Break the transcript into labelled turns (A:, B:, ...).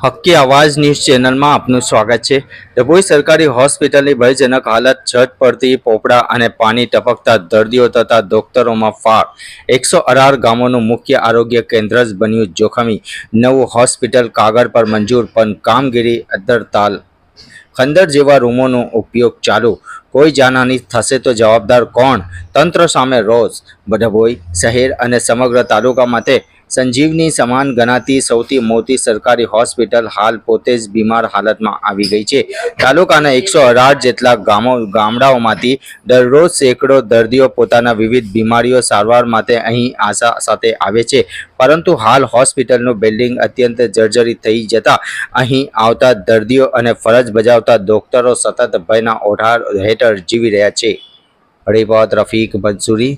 A: હક્કી આવાજ ન્યૂઝ ચેનલમાં આપનું સ્વાગત છે। ડભોઈ સરકારી હોસ્પિટલની ભયજનક હાલત, છત પરથી પોપડા અને પાણી ટપકતા દર્દીઓ તથા ડોક્ટરોમાં ફાળ। 118 ગામોનું મુખ્ય આરોગ્ય કેન્દ્ર જ બન્યું જોખમી। નવું હોસ્પિટલ કાગળ પર મંજૂર, પણ કામગીરી અદ્ધરતાલ। ખંડર જેવા રૂમોનો ઉપયોગ ચાલુ। કોઈ જાનહાનિ થશે તો જવાબદાર કોણ? તંત્ર સામે રોષ। ડભોઈ શહેર અને સમગ્ર તાલુકા માટે સંજીવની સમાન ગણાતી સૌથી મોટી સરકારી હોસ્પિટલ હાલ પોતે જ બીમાર હાલતમાં આવી ગઈ છે। તાલુકાના 118 જેટલા ગામડાઓમાંથી દરરોજ સેંકડો દર્દીઓ પોતાના વિવિધ બીમારીઓ સારવાર માટે અહીં આશા સાથે આવે છે, પરંતુ હાલ હોસ્પિટલનું બિલ્ડિંગ અત્યંત જર્જરિત થઈ જતા અહીં આવતા દર્દીઓ અને ફરજ બજાવતા ડોક્ટરો સતત ભયના ઓઢાર હેઠળ જીવી રહ્યા છે। રિપોર્ટ રફીક મંસૂરી,